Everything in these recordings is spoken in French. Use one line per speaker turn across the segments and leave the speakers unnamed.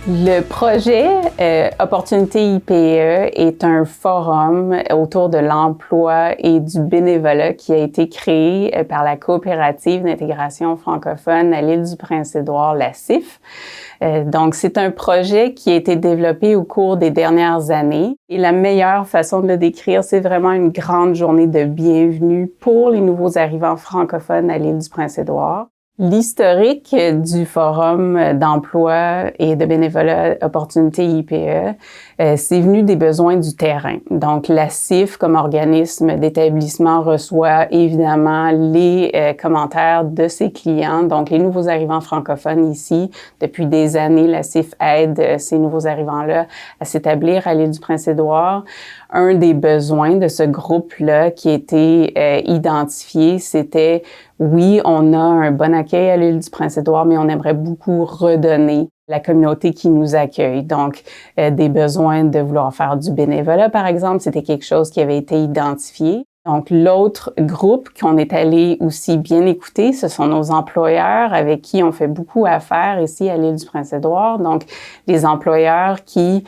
Le projet Opportunité IPE est un forum autour de l'emploi et du bénévolat qui a été créé par la coopérative d'intégration francophone à l'île du Prince-Édouard, la CIF. Donc, c'est un projet qui a été développé au cours des dernières années. Et la meilleure façon de le décrire, c'est vraiment une grande journée de bienvenue pour les nouveaux arrivants francophones à l'île du Prince-Édouard. L'historique du Forum d'emploi et de bénévolat Opportunité IPE, c'est venu des besoins du terrain. Donc, la CIF, comme organisme d'établissement, reçoit évidemment les commentaires de ses clients, donc les nouveaux arrivants francophones ici. Depuis des années, la CIF aide ces nouveaux arrivants-là à s'établir à l'île du Prince-Édouard. Un des besoins de ce groupe-là qui a été identifié, c'était oui, on a un bon accueil à l'île du Prince-Édouard, mais on aimerait beaucoup redonner la communauté qui nous accueille. Donc, des besoins de vouloir faire du bénévolat, par exemple, c'était quelque chose qui avait été identifié. Donc, l'autre groupe qu'on est allé aussi bien écouter, ce sont nos employeurs avec qui on fait beaucoup affaires ici à l'île du Prince-Édouard. Donc, les employeurs qui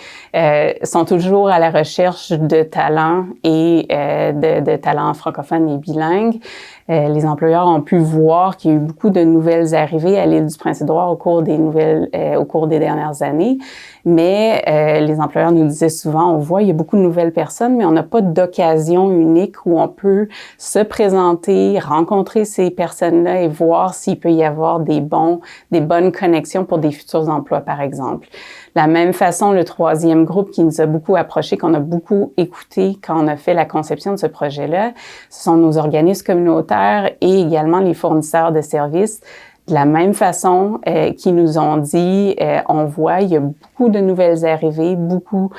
sont toujours à la recherche de talents et de talents francophones et bilingues. Les employeurs ont pu voir qu'il y a eu beaucoup de nouvelles arrivées à l'île du Prince-Édouard au cours des dernières années. Mais les employeurs nous disaient souvent, on voit, il y a beaucoup de nouvelles personnes, mais on n'a pas d'occasion unique où on peut se présenter, rencontrer ces personnes-là et voir s'il peut y avoir des bonnes connexions pour des futurs emplois, par exemple. De la même façon, le troisième groupe qui nous a beaucoup approché, qu'on a beaucoup écouté quand on a fait la conception de ce projet-là, ce sont nos organismes communautaires et également les fournisseurs de services. De la même façon, qui nous ont dit, on voit, il y a beaucoup de nouvelles arrivées, beaucoup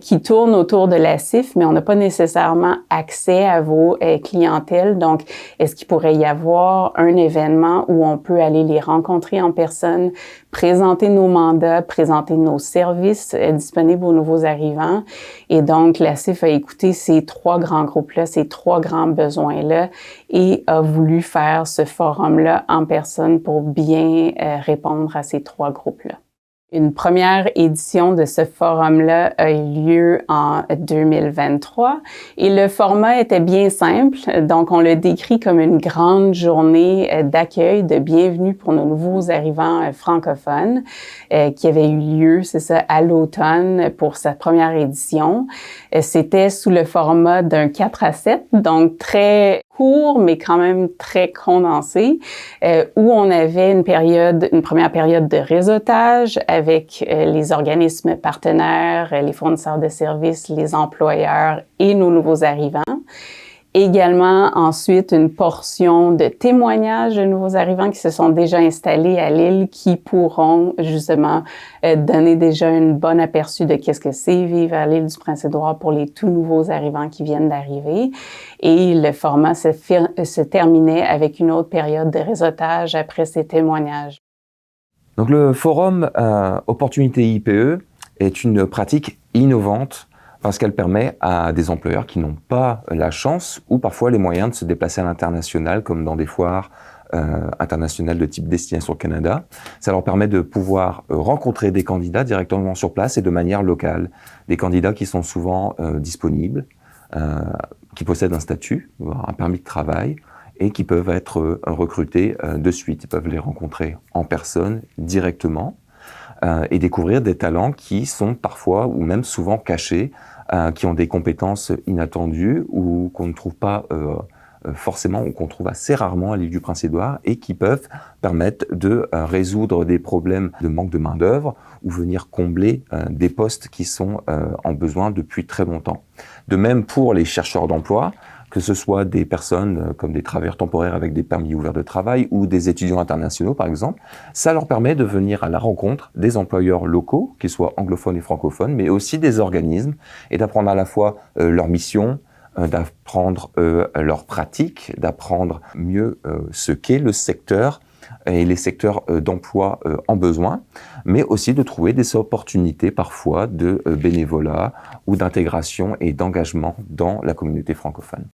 qui tournent autour de la CIF, mais on n'a pas nécessairement accès à vos clientèles. Donc, est-ce qu'il pourrait y avoir un événement où on peut aller les rencontrer en personne, présenter nos mandats, présenter nos services disponibles aux nouveaux arrivants? Et donc, la CIF a écouté ces trois grands groupes-là, ces trois grands besoins-là et a voulu faire ce forum-là en personne pour bien répondre à ces trois groupes-là. Une première édition de ce forum-là a eu lieu en 2023 et le format était bien simple. Donc, on le décrit comme une grande journée d'accueil, de bienvenue pour nos nouveaux arrivants francophones qui avait eu lieu, c'est ça, à l'automne pour sa première édition. C'était sous le format d'un 4-7, donc très court, mais quand même très condensé, où on avait une première période de réseautage avec les organismes partenaires, les fournisseurs de services, les employeurs et nos nouveaux arrivants. Également, ensuite, une portion de témoignages de nouveaux arrivants qui se sont déjà installés à l'île, qui pourront justement donner déjà une bonne aperçu de qu'est-ce que c'est vivre à l'île du Prince-Édouard pour les tout nouveaux arrivants qui viennent d'arriver. Et le format se terminait avec une autre période de réseautage après ces témoignages.
Donc le forum Opportunité IPE est une pratique innovante parce qu'elle permet à des employeurs qui n'ont pas la chance ou parfois les moyens de se déplacer à l'international, comme dans des foires internationales de type Destination Canada. Ça leur permet de pouvoir rencontrer des candidats directement sur place et de manière locale. Des candidats qui sont souvent disponibles, qui possèdent un statut, un permis de travail, et qui peuvent être recrutés de suite. Ils peuvent les rencontrer en personne, directement, et découvrir des talents qui sont parfois, ou même souvent cachés, qui ont des compétences inattendues ou qu'on ne trouve pas forcément, ou qu'on trouve assez rarement à l'île du Prince-Édouard, et qui peuvent permettre de résoudre des problèmes de manque de main-d'œuvre ou venir combler des postes qui sont en besoin depuis très longtemps. De même pour les chercheurs d'emploi, que ce soit des personnes comme des travailleurs temporaires avec des permis ouverts de travail ou des étudiants internationaux, par exemple, ça leur permet de venir à la rencontre des employeurs locaux, qu'ils soient anglophones et francophones, mais aussi des organismes, et d'apprendre à la fois leur mission, d'apprendre leurs pratiques, d'apprendre mieux ce qu'est le secteur et les secteurs d'emploi en besoin, mais aussi de trouver des opportunités parfois de bénévolat ou d'intégration et d'engagement dans la communauté francophone.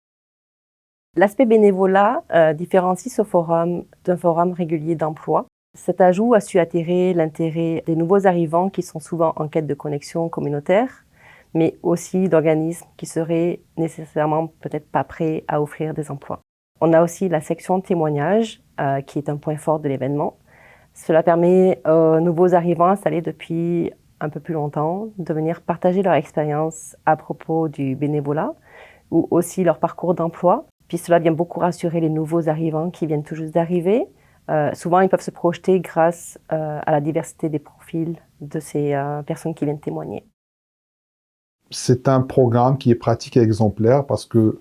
L'aspect bénévolat différencie ce forum d'un forum régulier d'emploi. Cet ajout a su attirer l'intérêt des nouveaux arrivants qui sont souvent en quête de connexion communautaire, mais aussi d'organismes qui seraient nécessairement peut-être pas prêts à offrir des emplois. On a aussi la section témoignages, qui est un point fort de l'événement. Cela permet aux nouveaux arrivants installés depuis un peu plus longtemps de venir partager leur expérience à propos du bénévolat ou aussi leur parcours d'emploi. Puis cela vient beaucoup rassurer les nouveaux arrivants qui viennent tout juste d'arriver. Souvent, ils peuvent se projeter grâce à la diversité des profils de ces personnes qui viennent témoigner.
C'est un programme qui est pratique et exemplaire parce que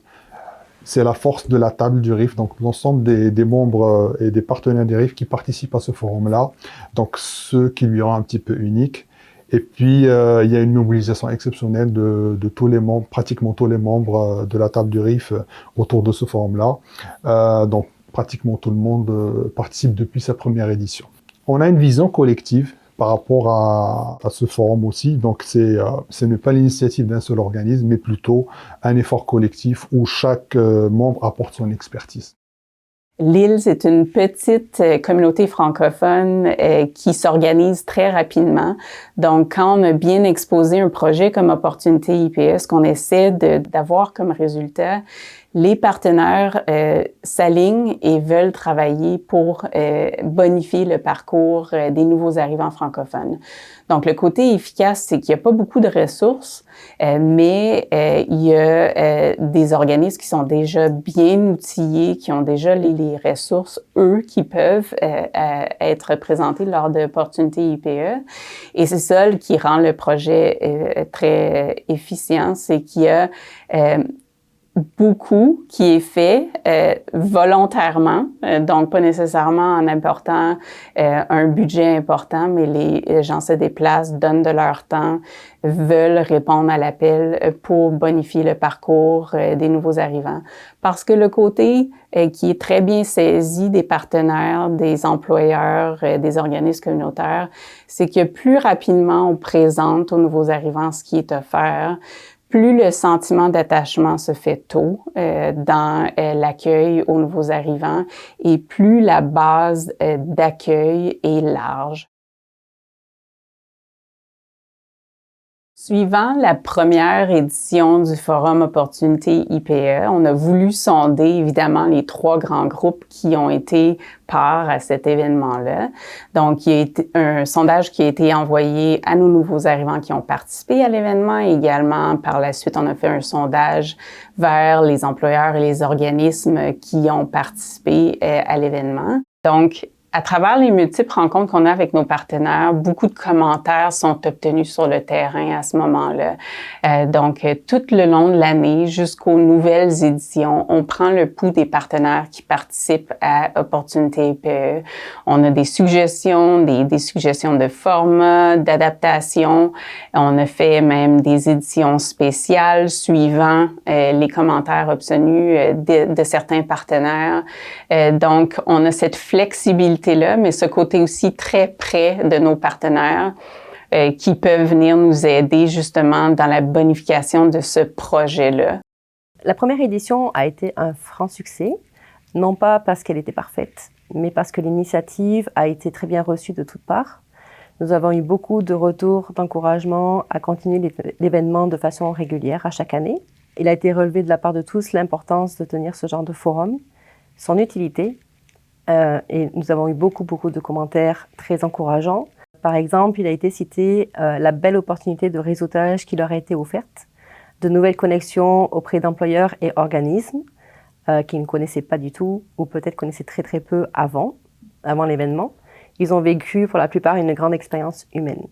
c'est la force de la table du RIF, donc l'ensemble des membres et des partenaires du RIF qui participent à ce forum-là, donc ceux qui lui rendent un petit peu unique. Et puis, il y a une mobilisation exceptionnelle de tous les membres, pratiquement tous les membres de la table du RIF autour de ce forum-là. Donc, pratiquement tout le monde participe depuis sa première édition. On a une vision collective par rapport à ce forum aussi. Donc, ce n'est pas l'initiative d'un seul organisme, mais plutôt un effort collectif où chaque membre apporte son expertise.
L'île, c'est une petite communauté francophone qui s'organise très rapidement. Donc, quand on a bien exposé un projet comme Opportunité IPE, ce qu'on essaie d'avoir comme résultat, les partenaires s'alignent et veulent travailler pour bonifier le parcours des nouveaux arrivants francophones. Donc, le côté efficace, c'est qu'il n'y a pas beaucoup de ressources, mais il y a des organismes qui sont déjà bien outillés, qui ont déjà les ressources, eux, qui peuvent être présentés lors d'opportunités IPE. Et c'est ça qui rend le projet très efficient, c'est qu'il y a beaucoup qui est fait volontairement, donc pas nécessairement en apportant un budget important, mais les gens se déplacent, donnent de leur temps, veulent répondre à l'appel pour bonifier le parcours des nouveaux arrivants. Parce que le côté qui est très bien saisi des partenaires, des employeurs, des organismes communautaires, c'est que plus rapidement on présente aux nouveaux arrivants ce qui est offert, plus le sentiment d'attachement se fait tôt dans l'accueil aux nouveaux arrivants et plus la base d'accueil est large. Suivant la première édition du Forum Opportunité IPE, on a voulu sonder évidemment les 3 grands groupes qui ont été part à cet événement-là. Donc, il y a été un sondage qui a été envoyé à nos nouveaux arrivants qui ont participé à l'événement. Également, par la suite, on a fait un sondage vers les employeurs et les organismes qui ont participé à l'événement. Donc, à travers les multiples rencontres qu'on a avec nos partenaires, beaucoup de commentaires sont obtenus sur le terrain à ce moment-là. Donc, tout le long de l'année, jusqu'aux nouvelles éditions, on prend le pouls des partenaires qui participent à Opportunité IPE. On a des suggestions, des suggestions de format, d'adaptation. On a fait même des éditions spéciales suivant les commentaires obtenus de certains partenaires. Donc, on a cette flexibilité là, mais ce côté aussi très près de nos partenaires qui peuvent venir nous aider justement dans la bonification de ce projet-là.
La première édition a été un franc succès, non pas parce qu'elle était parfaite, mais parce que l'initiative a été très bien reçue de toutes parts. Nous avons eu beaucoup de retours d'encouragement à continuer l'événement de façon régulière à chaque année. Il a été relevé de la part de tous l'importance de tenir ce genre de forum, son utilité, et nous avons eu beaucoup de commentaires très encourageants. Par exemple, il a été cité la belle opportunité de réseautage qui leur a été offerte, de nouvelles connexions auprès d'employeurs et organismes qui ne connaissaient pas du tout ou peut-être connaissaient très peu avant l'événement. Ils ont vécu pour la plupart une grande expérience humaine.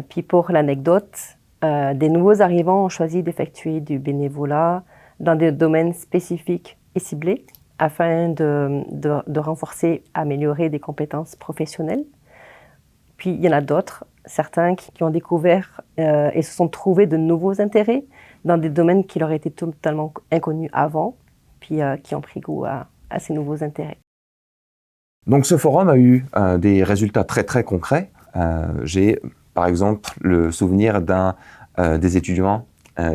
Puis pour l'anecdote, des nouveaux arrivants ont choisi d'effectuer du bénévolat dans des domaines spécifiques et ciblés, afin de renforcer, améliorer des compétences professionnelles. Puis il y en a d'autres, certains qui ont découvert et se sont trouvés de nouveaux intérêts dans des domaines qui leur étaient totalement inconnus avant, puis qui ont pris goût à ces nouveaux intérêts.
Donc ce forum a eu des résultats très concrets. J'ai par exemple le souvenir des étudiants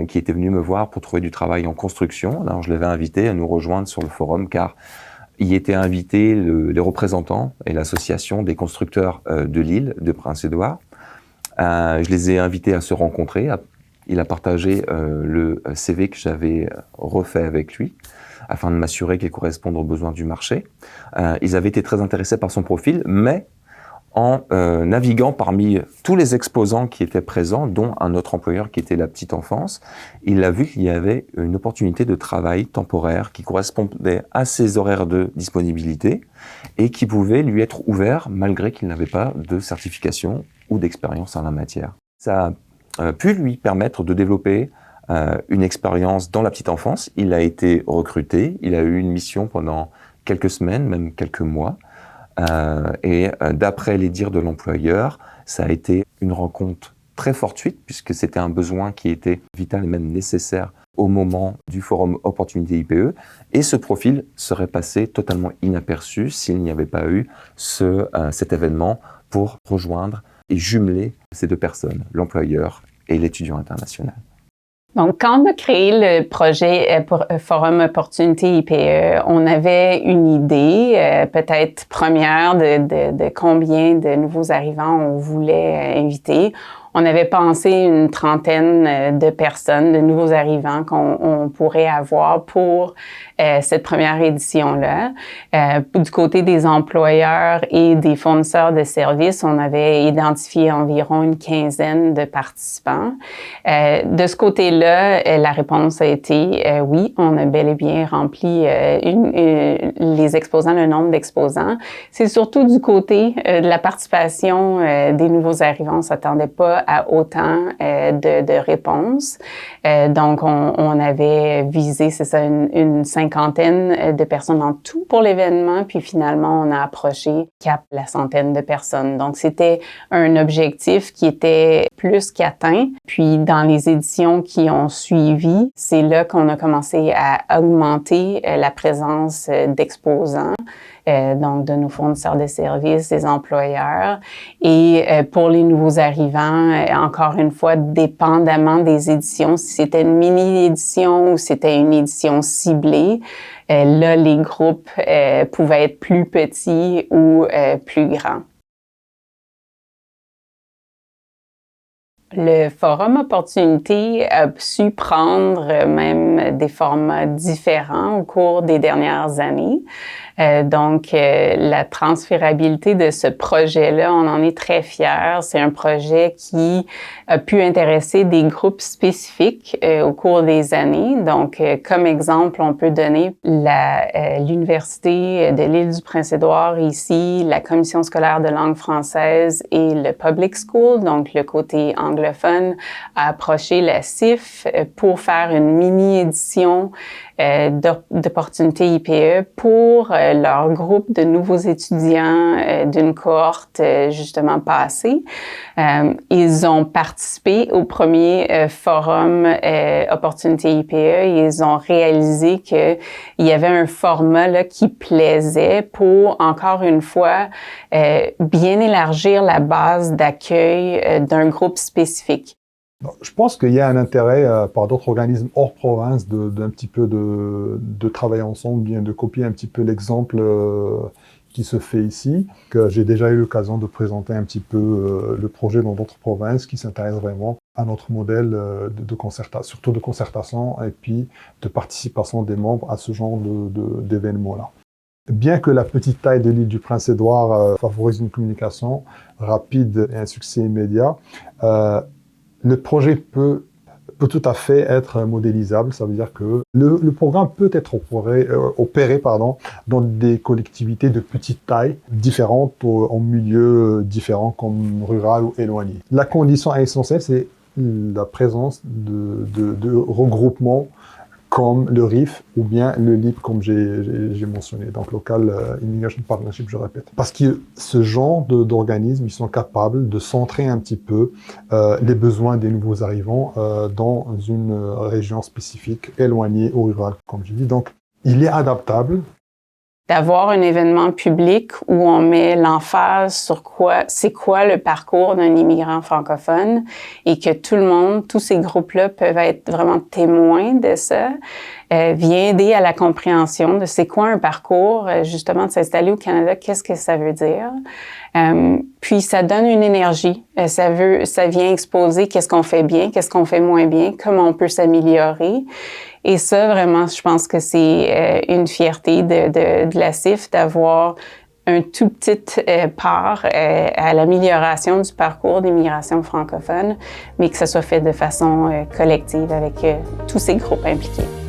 qui était venu me voir pour trouver du travail en construction. Alors, je l'avais invité à nous rejoindre sur le forum car y étaient invités les représentants et l'association des constructeurs de l'île de Prince-Édouard. Je les ai invités à se rencontrer. Il a partagé le CV que j'avais refait avec lui afin de m'assurer qu'il corresponde aux besoins du marché. Ils avaient été très intéressés par son profil, mais en naviguant parmi tous les exposants qui étaient présents, dont un autre employeur qui était la petite enfance, il a vu qu'il y avait une opportunité de travail temporaire qui correspondait à ses horaires de disponibilité et qui pouvait lui être ouvert malgré qu'il n'avait pas de certification ou d'expérience en la matière. Ça a pu lui permettre de développer une expérience dans la petite enfance. Il a été recruté, il a eu une mission pendant quelques semaines, même quelques mois. D'après les dires de l'employeur, ça a été une rencontre très fortuite puisque c'était un besoin qui était vital et même nécessaire au moment du forum Opportunité IPE. Et ce profil serait passé totalement inaperçu s'il n'y avait pas eu cet événement pour rejoindre et jumeler ces deux personnes, l'employeur et l'étudiant international.
Donc, quand on a créé le projet pour Forum Opportunité IPE, on avait une idée, peut-être première, de combien de nouveaux arrivants on voulait inviter. On avait pensé une trentaine de personnes, de nouveaux arrivants qu'on pourrait avoir pour cette première édition-là. Du côté des employeurs et des fournisseurs de services, on avait identifié environ une quinzaine de participants. De ce côté-là, la réponse a été oui, on a bel et bien rempli les exposants, le nombre d'exposants. C'est surtout du côté de la participation des nouveaux arrivants. On s'attendait pas à autant de réponses. Donc, on avait visé, c'est ça, une cinquantaine de personnes en tout pour l'événement, puis finalement, on a approché cap la centaine de personnes. Donc, c'était un objectif qui était plus qu'atteint. Puis, dans les éditions qui ont suivi, c'est là qu'on a commencé à augmenter la présence d'exposants. Donc de nos fournisseurs de services, des employeurs. Et pour les nouveaux arrivants, encore une fois, dépendamment des éditions, si c'était une mini-édition ou c'était une édition ciblée, là, les groupes pouvaient être plus petits ou plus grands. Le Forum Opportunité a su prendre même des formats différents au cours des dernières années. Donc, la transférabilité de ce projet-là, on en est très fiers. C'est un projet qui a pu intéresser des groupes spécifiques au cours des années. Donc, comme exemple, on peut donner l'Université de l'île du Prince-Édouard ici, la Commission scolaire de langue française et le Public School, donc le côté anglophone, a approché la CIF pour faire une mini-édition d'opportunités IPE pour leur groupe de nouveaux étudiants d'une cohorte justement passée. Ils ont participé au premier forum Opportunités IPE et ils ont réalisé qu'il y avait un format là, qui plaisait pour, encore une fois, bien élargir la base d'accueil d'un groupe spécifique.
Je pense qu'il y a un intérêt par d'autres organismes hors province d'un petit peu de travailler ensemble, bien de copier un petit peu l'exemple qui se fait ici. Que j'ai déjà eu l'occasion de présenter un petit peu le projet dans d'autres provinces qui s'intéressent vraiment à notre modèle de concertation, surtout de concertation et puis de participation des membres à ce genre d'événements-là. Bien que la petite taille de l'île du Prince-Édouard favorise une communication rapide et un succès immédiat, le projet peut tout à fait être modélisable. Ça veut dire que le programme peut être opéré dans des collectivités de petite taille, différentes, en milieux différents comme rural ou éloigné. La condition essentielle, c'est la présence de regroupements comme le RIF ou bien le LIP, comme j'ai mentionné, donc Local Immigration Partnership, je répète. Parce que ce genre d'organismes, ils sont capables de centrer un petit peu les besoins des nouveaux arrivants dans une région spécifique, éloignée ou rurale, comme je dis. Donc, il est adaptable
d'avoir un événement public où on met l'emphase sur c'est quoi le parcours d'un immigrant francophone et que tout le monde, tous ces groupes-là peuvent être vraiment témoins de ça, vient aider à la compréhension de c'est quoi un parcours, justement de s'installer au Canada, qu'est-ce que ça veut dire. Puis ça donne une énergie, ça vient exposer qu'est-ce qu'on fait bien, qu'est-ce qu'on fait moins bien, comment on peut s'améliorer. Et ça, vraiment, je pense que c'est une fierté de la CIF d'avoir un tout petit part à l'amélioration du parcours d'immigration francophone, mais que ça soit fait de façon collective avec tous ces groupes impliqués.